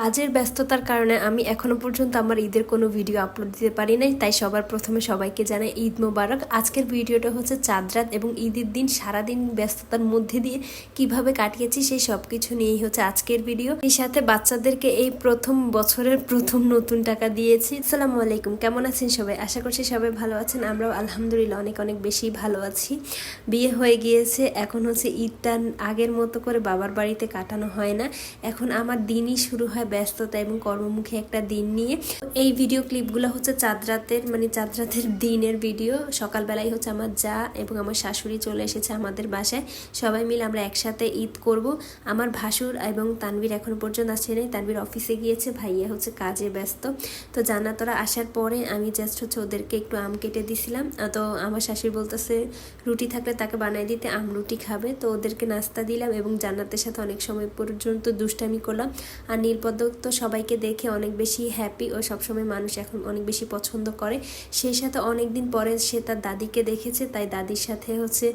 কাজের ব্যস্ততার কারণে আমি এখনো পর্যন্ত আমার ঈদের কোনো ভিডিও আপলোড দিতে পারি নাই, তাই সবার প্রথমে সবাইকে জানাই ঈদ মোবারক। আজকের ভিডিওটা হচ্ছে চাঁদ রাত এবং ঈদের দিন সারাদিন ব্যস্ততার মধ্যে দিয়ে কিভাবে কাটিয়েছি সেই সব কিছু নিয়েই হচ্ছে আজকের ভিডিও। এই সাথে বাচ্চাদেরকে এই প্রথম বছরের প্রথম নতুন টাকা দিয়েছি। আসসালামু আলাইকুম, কেমন আছেন সবাই? আশা করছি সবাই ভালো আছেন। আমরাও আলহামদুলিল্লাহ অনেক অনেক বেশি ভালো আছি। বিয়ে হয়ে গিয়েছে, এখন হচ্ছে ঈদটা আগের মতো করে বাবার বাড়িতে কাটানো হয় না। এখন আমার দিনই শুরু হয় ব্যস্ততা এবং কর্মমুখী একটা দিন নিয়ে। এই ভিডিও ক্লিপগুলো হচ্ছে চাঁদ রাতের দিনের ভিডিও। সকালবেলায় হচ্ছে আমার যা এবং আমার শাশুড়ি চলে এসেছে আমাদের বাসায়, সবাই মিলে আমরা একসাথে ঈদ করব। আমার ভাসুর এবং তানভীর এখনো পর্যন্ত আসে নাই, তানভীর অফিসে গিয়েছে, ভাইয়া হচ্ছে কাজে ব্যস্ত। তো জান্নাতরা আসার পরে আমি জাস্ট হচ্ছে ওদেরকে একটু আম কেটে দিছিলাম। তো আমার শাশুড়ি বলতেছে রুটি থাকলে তাকে বানাই দিতে, আম রুটি খাবে। তো ওদেরকে নাস্তা দিলাম এবং জান্নাতের সাথে অনেক সময় পর্যন্ত দুষ্টামি করলাম। আর নীলপদ্ম তো সবাইকে দেখে অনেক বেশি হ্যাপি, ও সবসময় মানুষ এখন অনেক বেশি পছন্দ করে। সেই সাথে অনেকদিন পরে সে তার দাদিকে দেখেছে, তাই দাদির সাথে হচ্ছে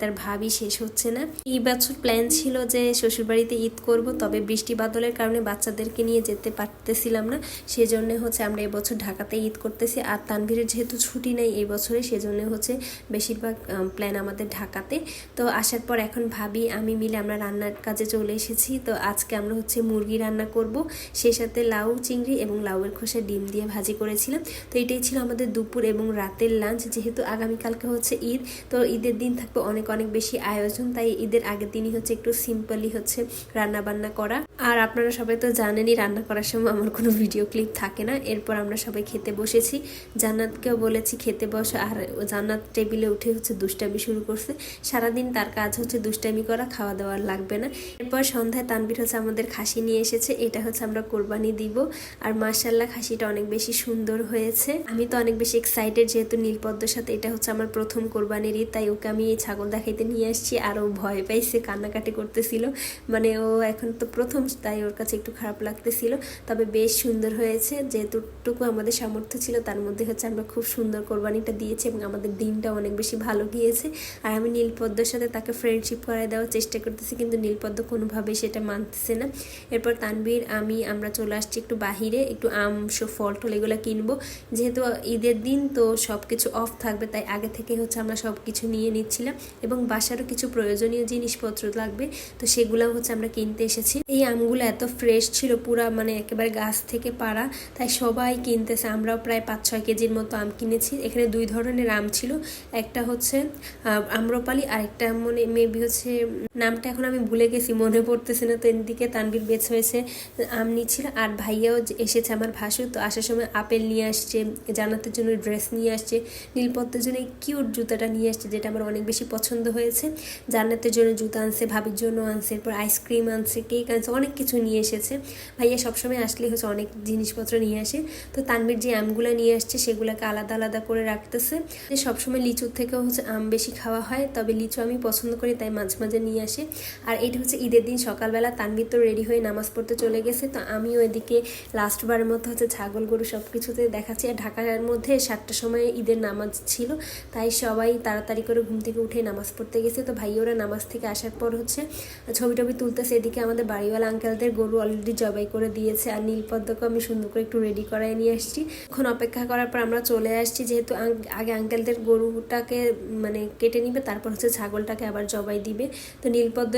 তার ভাবি শেষ হচ্ছে না। এই বছর প্ল্যান ছিল যে শ্বশুরবাড়িতে ঈদ করব, তবে বৃষ্টি বাদলের কারণে বাচ্চাদেরকে নিয়ে যেতে পারতেছিলাম না। সেজন্য হচ্ছে আমরা এবছর ঢাকাতে ঈদ করতেছি। আর তানভীরের যেহেতু ছুটি নেই এই বছরে, সেজন্য হচ্ছে বেশিরভাগ প্ল্যান আমাদের ঢাকাতে। তো আসার পর এখন ভাবি আমি মিলে আমরা রান্নার কাজে চলে এসেছি। তো আজকে আমরা হচ্ছে মুরগি রান্না করব, সেই সাথে লাউ চিংড়ি এবং লাউয়ের খোসা ডিম দিয়ে ভাজি করেছিলাম। তো এটাই ছিল আমাদের দুপুর এবং রাতের লাঞ্চ। যেহেতু আগামীকালকে হচ্ছে ঈদ, তো ঈদের দিন থাকবে অনেক অনেক বেশি আয়োজন, তাই ঈদের আগের দিনই হচ্ছে একটু সিম্পলি হচ্ছে রান্না বান্না করা। আর আপনারা সবাই তো জানেনই রান্না করার সময় আমার কোনো ভিডিও ক্লিপ থাকে না। এরপর আমরা সবাই খেতে বসেছি, জান্নাতকেও বলেছি খেতে বসে। আর জান্নাত টেবিলে উঠে হচ্ছে দুষ্টামি শুরু করছে। সারাদিন তার কাজ হচ্ছে দুষ্টামি করা, খাওয়া দাওয়ার লাগবে না। এরপর সন্ধ্যায় তানভীর হচ্ছে আমাদের খাসি নিয়ে এসেছে, এটা হচ্ছে আমরা কোরবানি দিব। আর মাশাআল্লাহ খাসিটা অনেক বেশি সুন্দর হয়েছে। আমি তো অনেক বেশি এক্সাইটেড, যেহেতু নীলপদ্মর সাথে এটা হচ্ছে আমার প্রথম কোরবানির ঈদ, তাই ওকে আমি এই ছাগল দেখাইতে নিয়ে আসছি। আর ও ভয় পাইছে, কান্নাকাটি করতেছিল। ও এখন তো প্রথম, তাই ওর কাছে একটু খারাপ লাগতেছিল। তবে বেশ সুন্দর হয়েছে, যেটুকু আমাদের সামর্থ্য ছিল তার মধ্যে হচ্ছে আমরা খুব সুন্দর কোরবানিটা দিয়েছি এবং আমাদের দিনটা অনেক বেশি ভালো গিয়েছে। আর আমি নীলপদ্মর সাথে তাকে ফ্রেন্ডশিপ করায় দেওয়ার চেষ্টা করতেছি, কিন্তু নীলপদ্ম কোনোভাবেই সেটা মানতেছে না। এরপর তানভীর আমরা চলে আসছি একটু বাহিরে, একটু আম ফল টল এগুলো কিনবো। যেহেতু ঈদের দিন তো সব কিছু অফ থাকবে, তাই আগে থেকে হচ্ছে আমরা সব কিছু নিয়ে নিচ্ছিলাম এবং বাসারও কিছু প্রয়োজনীয় জিনিসপত্র লাগবে, তো সেগুলো হচ্ছে আমরা কিনতে এসেছি। এই আমগুলো এত ফ্রেশ ছিল, পুরা একেবারে গাছ থেকে পাড়া, তাই সবাই কিনতেছে। আমরাও প্রায় 5-6 কেজির মতো আম কিনেছি। এখানে 2 ধরনের আম ছিল, একটা হচ্ছে আম্রপালি আর একটা মেবি হচ্ছে নামটা এখন আমি ভুলে গেছি, মনে পড়তেছে না। তো এদিকে তানভীর বেছে হয়েছে আম নিচ্ছিল। আর ভাইয়াও এসেছে আমার ভাসু, তো আসার সময় আপেল নিয়ে আসছে, জান্নাতের জন্য ড্রেস নিয়ে আসছে, নীলপদ্মের জন্য এই কিউট জুতাটা নিয়ে আসছে, যেটা আমার অনেক বেশি পছন্দ হয়েছে। জান্নাতের জন্য জুতা আনছে, ভাবির জন্য আনছে, এরপর আইসক্রিম আনছে, কেক আনছে, অনেক কিছু নিয়ে এসেছে। ভাইয়া সবসময় আসলে হচ্ছে অনেক জিনিসপত্র নিয়ে আসে। তো তানভীর যে আমগুলো নিয়ে আসছে সেগুলোকে আলাদা আলাদা করে রাখতেছে। সবসময় লিচুর থেকেও হচ্ছে আম বেশি খাওয়া হয়, তবে লিচু আমি পছন্দ করি, তাই মাঝে মাঝে নিয়ে আসে। আর এটা হচ্ছে ঈদের দিন সকালবেলা তানভীর তো রেডি হয়ে নামাজ পড়তে চলে গেছে। তো আমিও এদিকে লাস্টবারের মতো হচ্ছে ছাগল গরু সব কিছুতে দেখাচ্ছি। আর ঢাকার মধ্যে 7টার সময় ঈদের নামাজ ছিল, তাই সবাই তাড়াতাড়ি করে ঘুম থেকে উঠে নামাজ পড়তে গেছে। তো ভাইওরা নামাজ থেকে আসার পর হচ্ছে ছবি টবি তুলতেছে। এদিকে আমাদের বাড়িওয়ালা আঙ্কেলদের গরু অলরেডি জবাই করে দিয়েছে, আর নীলপদ্মকে আমি সুন্দর করে একটু রেডি করায় নিয়ে আসছি। এখন অপেক্ষা করার পর আমরা চলে আসছি, যেহেতু আগে আঙ্কেলদের গরুটাকে কেটে নিবে, তারপর হচ্ছে ছাগলটাকে আবার জবাই দিবে। তো নীলপদ্ম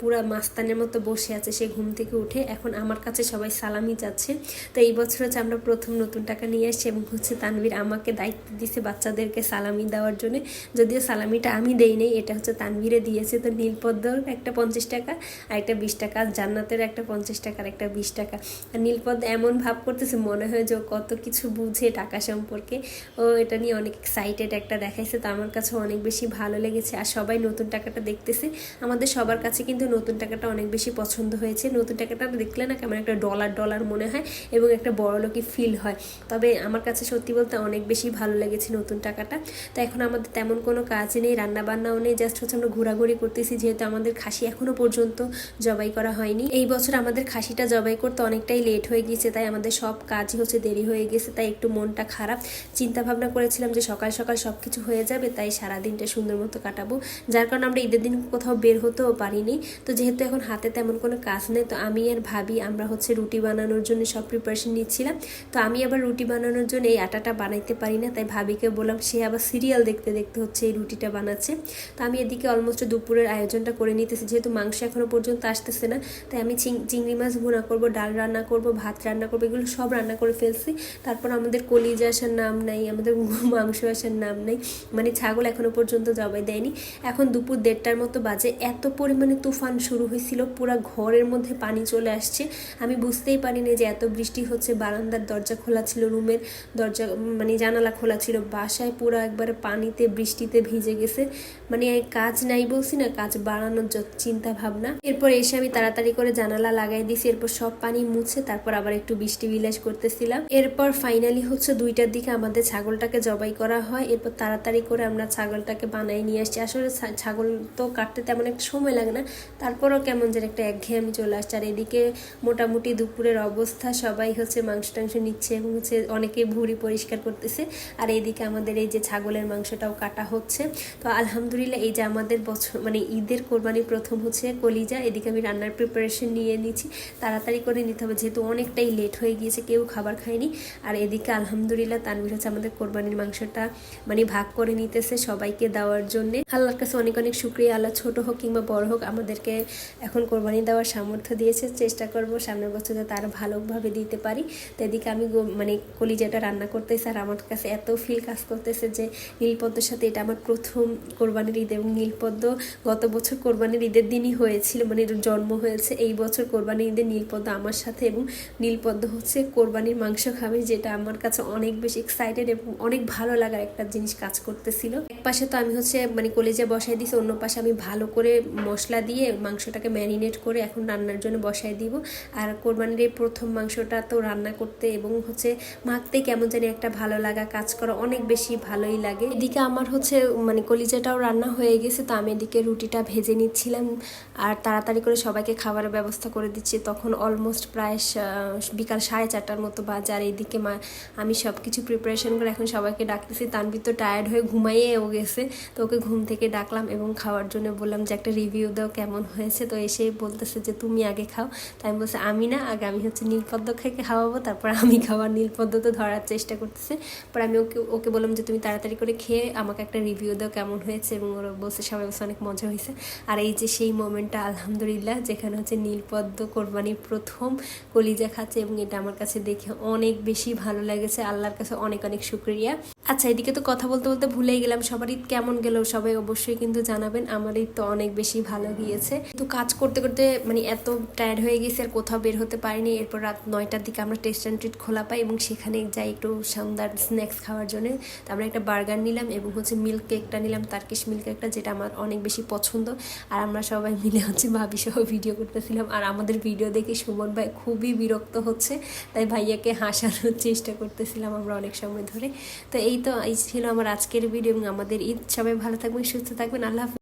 পুরা মাস্তানের মতো বসে আছে, সে ঘুম থেকে উঠে এখন আমার কাছে সবাই সালামি যাচ্ছে। তো এই বছর হচ্ছে আমরা প্রথম নতুন টাকা নিয়ে আসছি এবং হচ্ছে তানভীর আমাকে দায়িত্ব দিয়েছে বাচ্চাদেরকে সালামি দেওয়ার জন্য। যদিও সালামিটা আমি দেই নাই, এটা হচ্ছে তানভীরে দিয়েছে। তো নীলপদ্মর একটা 50 টাকা আর একটা 20 টাকা, জান্নাতের একটা 50 টাকা আর একটা 20 টাকা। আর নীলপদ্ম এমন ভাব করতেছে মনে হয় যে কত কিছু বুঝে টাকা সম্পর্কে। ও এটা নিয়ে অনেক এক্সাইটেড একটা দেখাইছে, তো আমার কাছে অনেক বেশি ভালো লেগেছে। আর সবাই নতুন টাকাটা দেখতেছে, আমাদের সবার কাছে কিন্তু নতুন টাকাটা অনেক বেশি পছন্দ হয়েছে। নতুন টাকাটা দেখলে না কেমন একটা ডলার ডলার মনে হয় এবং একটা বড়লোকি ফিল হয়। তবে আমার কাছে সত্যি বলতে অনেক বেশি ভালো লেগেছে নতুন টাকাটা। তো এখন আমাদের তেমন কোনো কাজ নেই, রান্না বান্নাও নেই, জাস্ট হচ্ছে আমরা ঘোরাঘুরি করতেছি, যেহেতু আমাদের খাসি এখনো পর্যন্ত জবাই করা হয়নি। এই বছর আমাদের খাসিটা জবাই করতে অনেকটাই লেট হয়ে গিয়েছে, তাই আমাদের সব কাজই হচ্ছে দেরি হয়ে গেছে, তাই একটু মনটা খারাপ। চিন্তা ভাবনা করেছিলাম যে সকাল সকাল সব কিছু হয়ে যাবে, তাই সারাদিনটা সুন্দর মতো কাটাবো, যার কারণে আমরা ঈদের দিন কোথাও বের হতেও পারিনি। তো যেহেতু এখন হাতে তেমন কোনো কাজ নেই, তো আমি আর ভাবি আমরা হচ্ছে রুটি বানানোর জন্য সব প্রিপারেশন নিচ্ছিলাম। তো আমি আবার রুটি বানানোর জন্য এই আটাটা বানাইতে পারি না, তাই ভাবিকে বললাম, সে আবার সিরিয়াল দেখতে দেখতে হচ্ছে এই রুটিটা বানাচ্ছে। তো আমি এদিকে অলমোস্ট দুপুরের আয়োজনটা করে নিতেছি, যেহেতু মাংস এখনও পর্যন্ত আসতেছে না, তাই আমি চিংড়ি মাছ ভুনা করব, ডাল রান্না করব, ভাত রান্না করবো, এগুলো সব রান্না করে ফেলছি। তারপর আমাদের কলিজা আসার নাম নাই, আমাদের মাংস আসার নাম নাই, মানে ছাগল এখনও পর্যন্ত জবাই দেয়নি। এখন দুপুর 1:30টার মতো বাজে, এত পরিমাণে তুফান শুরু হয়েছিল, পুরো ঘরের মধ্যে পানি চলে আসছে। আমি বুঝতেই পারিনি যে এত বৃষ্টি হচ্ছে। বারান্দার দরজা খোলা ছিল, রুমের দরজা মানে জানালা খোলা ছিল, বাসায় পুরো একবারে পানিতে বৃষ্টিতে ভিজে গেছে। মানে কাজ নাই বলছি না, কাজ বাড়ানোর চিন্তা ভাবনা। এরপর এসে আমি তাড়াতাড়ি করে জানালা লাগাই দিছি, এরপর সব পানি মুছে তারপর আবার একটু বৃষ্টি বিলাস করতেছিলাম। এরপর ফাইনালি হচ্ছে 2টার দিকে আমাদের ছাগলটাকে জবাই করা হয়। এরপর তাড়াতাড়ি করে আমরা ছাগলটাকে বানাই নিয়ে আসছি। আসলে ছাগল তো কাটতে তেমন একটা সময় লাগে না, তারপরও কেমন যেন একটা একঘেয়েমি চলে আসছে। আর এদিকে মোটামুটি দুপুরের অবস্থা, সবাই হচ্ছে মাংস টাংস নিচ্ছে এবং হচ্ছে অনেকে ভুঁড়ি পরিষ্কার করতেছে। আর এইদিকে আমাদের এই যে ছাগলের মাংসটাও কাটা হচ্ছে। তো আলহামদুলিল্লাহ, এই যে আমাদের বছর মানে ঈদের কোরবানির প্রথম হচ্ছে কলিজা। এদিকে আমি রান্নার প্রিপারেশন নিয়ে নিচ্ছি, তাড়াতাড়ি করে নিতে হবে যেহেতু অনেকটাই লেট হয়ে গিয়েছে, কেউ খাবার খায়নি। আর এদিকে আলহামদুলিল্লাহ তানভীর হচ্ছে আমাদের কোরবানির মাংসটা মানে ভাগ করে নিতেছে সবাইকে দেওয়ার জন্য। আল্লাহর কাছে অনেক অনেক শুকরিয়া, আল্লাহ ছোট হোক কিংবা বড় হোক আমাদেরকে এখন কোরবানি দেওয়ার সামর্থ্য দিয়েছে। চেষ্টা করব সামনের বছর যাতে আরও ভালোভাবে দিতে পারি। তো এদিকে আমি মানে কলিজাটা রান্না করতেছি, আর আমার কাছে এত ফিল কাজ করতেছে যে নীলপদ্মের সাথে এটা আমার প্রথম কোরবানির ঈদ। এবং নীলপদ্ম গত বছর কোরবানির ঈদের দিনই হয়েছিল, মানে জন্ম হয়েছে। এই বছর কোরবানির ঈদে নীলপদ্ম আমার সাথে, এবং নীলপদ্ম হচ্ছে কোরবানির মাংস খাবে, যেটা আমার কাছে অনেক বেশি এক্সাইটেড এবং অনেক ভালো লাগার একটা জিনিস কাজ করতেছিল। এক পাশে তো আমি হচ্ছে মানে কলিজা বসাই দিয়েছি, অন্য পাশে আমি ভালো করে মশলা দিয়ে মাংসটাকে ম্যারিনেট করে এখন রান্নার জন্য বসাই দিব। আর কোরবানির এই প্রথম মাংসটা তো রান্না করতে এবং হচ্ছে মাখতে কেমন জানি একটা ভালো লাগা কাজ করা, অনেক বেশি ভালোই লাগে। এদিকে আমার হচ্ছে মানে কলিজাটাও রান্না হয়ে গেছে, তো আমি এদিকে রুটিটা ভেজে নিচ্ছিলাম আর তাড়াতাড়ি করে সবাইকে খাবারের ব্যবস্থা করে দিচ্ছি। তখন অলমোস্ট প্রায় বিকাল 4:30টার মতো বাজে। আর এইদিকে আমি সব কিছু প্রিপারেশন করে এখন সবাইকে ডাকতেছি। তানভীর তো টায়ার্ড হয়ে ঘুমাইয়েও গেছে, তো ওকে ঘুম থেকে ডাকলাম এবং খাওয়ার জন্য বললাম যে একটা রিভিউ দাও কেমন হয়েছে। তো এসে বলতেছে যে তুমি আগে খাও। তাই আমি বলছি আমি না, আগে আমি হচ্ছে নীলপদ্ম খাইকে খাওয়াবো, তারপর আমি খাওয়ার। নীলপদ্ম তো ধরার চেষ্টা করতেছে, পর আমি ওকে বললাম যে তুমি তাড়াতাড়ি করে খেয়ে আমাকে একটা রিভিউ দাও কেমন হয়েছে। এবং ওরা বলছে সবাই বলছে অনেক মজা হয়েছে। আর এই যে সেই মোমেন্টটা আলহামদুলিল্লাহ, যেখানে হচ্ছে নীলপদ্ম কোরবানির প্রথম কলিজা খাচ্ছে, এবং এটা আমার কাছে দেখে অনেক বেশি ভালো লেগেছে। আল্লাহর কাছে অনেক অনেক শুকরিয়া। আচ্ছা, এদিকে তো কথা বলতে বলতে ভুলেই গেলাম, সবার ঈদ কেমন গেল সবাই অবশ্যই কিন্তু জানাবেন। আমার ঈদ তো অনেক বেশি ভালো গিয়েছে, তো কাজ করতে করতে মানে এত টায়ার্ড হয়ে গেছে আর কোথাও বের হতে পারিনি। এরপর রাত 9টার দিকে আমরা টেস্ট অ্যান্ড ট্রিট খোলা পাই এবং সেখানে যাই একটু সন্ধ্যার স্ন্যাক্স খাওয়ার জন্য। তারপরে একটা বার্গার নিলাম এবং হচ্ছে মিল্ক কেকটা নিলাম, টার্কিশ মিল্ক কেকটা, যেটা আমার অনেক বেশি পছন্দ। আর আমরা সবাই মিলে হচ্ছে ভাবি সহ ভিডিও করতেছিলাম। আর আমাদের ভিডিও দেখে সুমন ভাই খুবই বিরক্ত হচ্ছে, তাই ভাইয়াকে হাসানোর চেষ্টা করতেছিলাম আমরা অনেক সময় ধরে। তো এই ছিল আমার আজকের ভিডিও এবং আমাদের ঈদ। সবাই ভালো থাকবেন, সুস্থ থাকবেন, আল্লাহ হাফেজ।